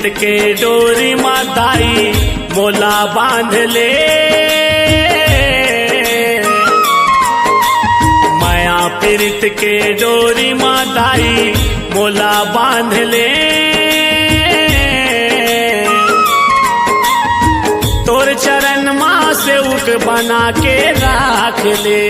प्रीत के डोरी माताई मोला बांध ले, माया प्रीत के डोरी माताई मोला बांध ले। तोर चरण माँ से उक बना के राख ले।